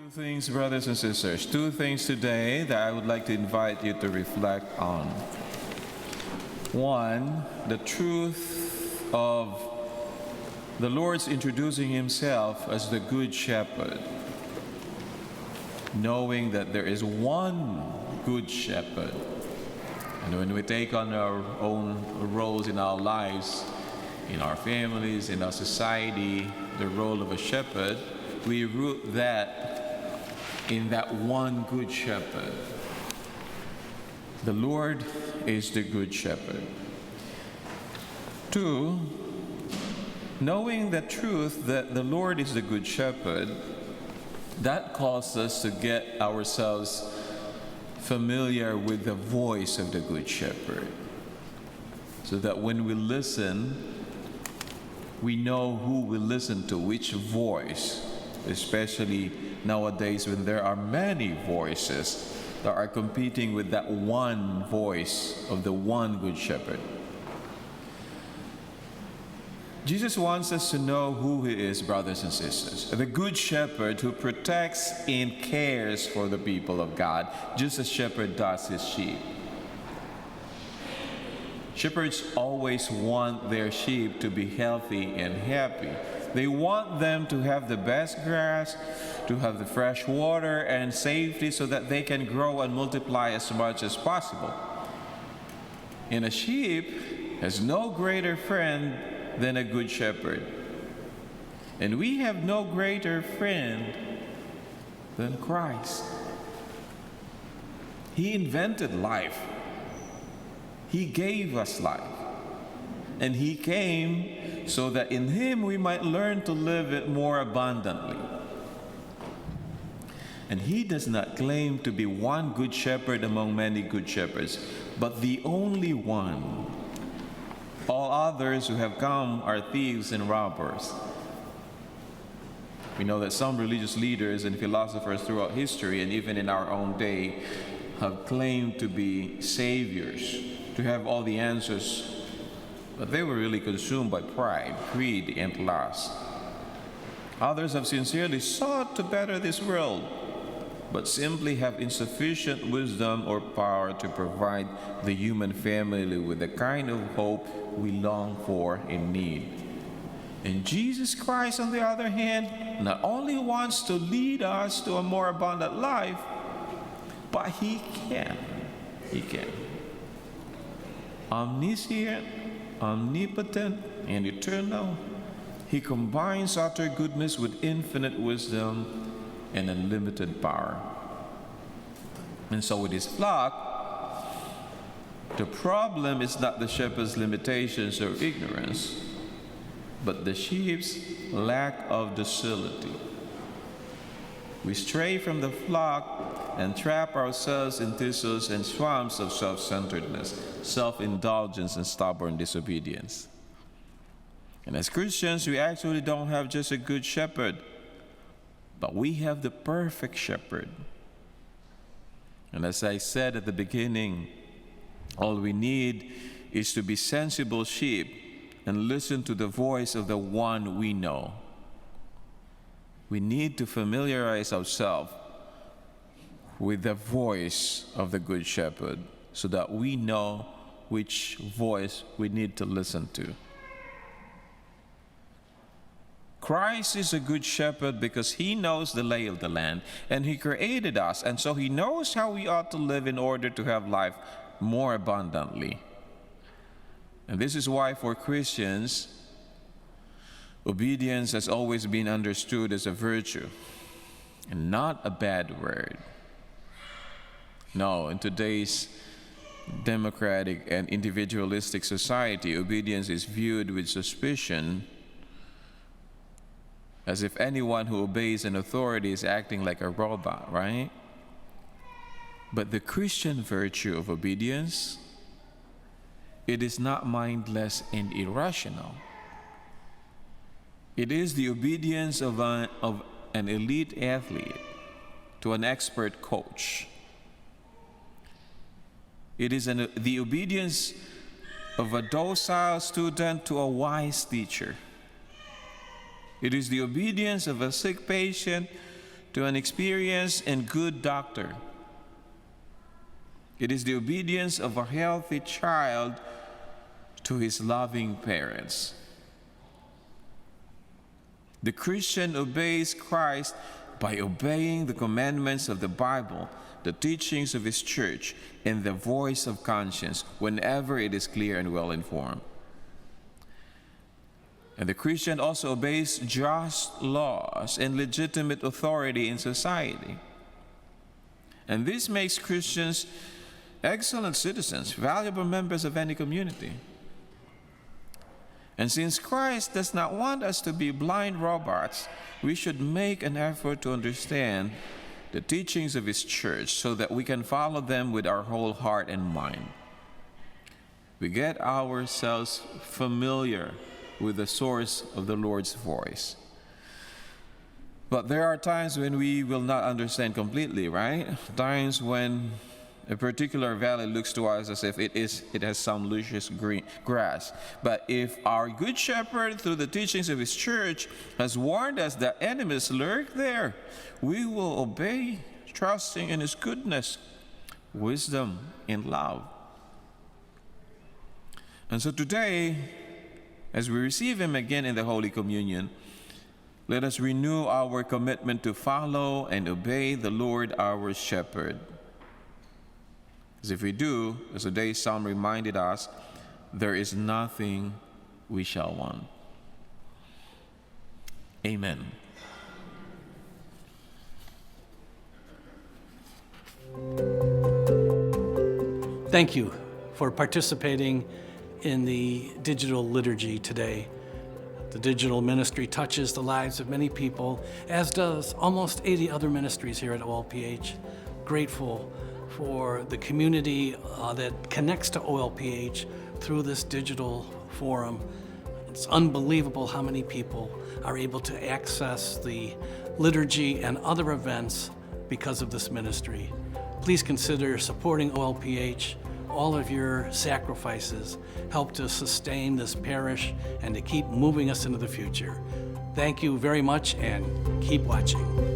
Two things, brothers and sisters, two things today that I would like to invite you to reflect on. One, the truth of the Lord's introducing himself as the Good Shepherd, knowing that there is one Good Shepherd. And when we take on our own roles in our lives, in our families, in our society, the role of a shepherd, we root that in that one Good Shepherd. The Lord is the Good Shepherd. Two, knowing the truth that the Lord is the Good Shepherd, that causes us to get ourselves familiar with the voice of the Good Shepherd, so that when we listen, we know who we listen to, which voice, especially nowadays when there are many voices that are competing with that one voice of the one Good Shepherd. Jesus wants us to know who he is, brothers and sisters. The Good Shepherd who protects and cares for the people of God, just as shepherd does his sheep. Shepherds always want their sheep to be healthy and happy. They want them to have the best grass, to have the fresh water and safety so that they can grow and multiply as much as possible. And a sheep has no greater friend than a good shepherd. And we have no greater friend than Christ. He invented life. He gave us life. And he came so that in him we might learn to live it more abundantly. And he does not claim to be one good shepherd among many good shepherds, but the only one. All others who have come are thieves and robbers. We know that some religious leaders and philosophers throughout history, and even in our own day, have claimed to be saviors, to have all the answers, but they were really consumed by pride, greed, and lust. Others have sincerely sought to better this world, but simply have insufficient wisdom or power to provide the human family with the kind of hope we long for and need. And Jesus Christ, on the other hand, not only wants to lead us to a more abundant life, but he can. Omniscient, omnipotent, and eternal, he combines utter goodness with infinite wisdom and unlimited power. And so with his flock, the problem is not the shepherd's limitations or ignorance, but the sheep's lack of docility. We stray from the flock and trap ourselves in thistles and swamps of self-centeredness, self-indulgence, and stubborn disobedience. And as Christians, we actually don't have just a good shepherd, but we have the perfect shepherd. And as I said at the beginning, all we need is to be sensible sheep and listen to the voice of the one we know. We need to familiarize ourselves with the voice of the Good Shepherd so that we know which voice we need to listen to. Christ is a good shepherd because he knows the lay of the land, and he created us, and so he knows how we ought to live in order to have life more abundantly. And this is why for Christians, obedience has always been understood as a virtue and not a bad word. No, in today's democratic and individualistic society, obedience is viewed with suspicion, as if anyone who obeys an authority is acting like a robot, right? But the Christian virtue of obedience, it is not mindless and irrational. It is the obedience of an elite athlete to an expert coach. It is the obedience of a docile student to a wise teacher. It is the obedience of a sick patient to an experienced and good doctor. It is the obedience of a healthy child to his loving parents. The Christian obeys Christ by obeying the commandments of the Bible, the teachings of his church, and the voice of conscience whenever it is clear and well informed. And the Christian also obeys just laws and legitimate authority in society. And this makes Christians excellent citizens, valuable members of any community. And since Christ does not want us to be blind robots, we should make an effort to understand the teachings of his church so that we can follow them with our whole heart and mind. We get ourselves familiar with the source of the Lord's voice. But there are times when we will not understand completely, right? Times when a particular valley looks to us as if it has some luscious green grass. But if our good shepherd, through the teachings of his church, has warned us that enemies lurk there, we will obey, trusting in his goodness, wisdom, and love. And so today, as we receive him again in the Holy Communion, let us renew our commitment to follow and obey the Lord our shepherd. As if we do, as today's psalm reminded us, there is nothing we shall want. Amen. Thank you for participating in the digital liturgy today. The digital ministry touches the lives of many people, as does almost 80 other ministries here at OLPH. Grateful for the community that connects to OLPH through this digital forum. It's unbelievable how many people are able to access the liturgy and other events because of this ministry. Please consider supporting OLPH. All of your sacrifices help to sustain this parish and to keep moving us into the future. Thank you very much, and keep watching.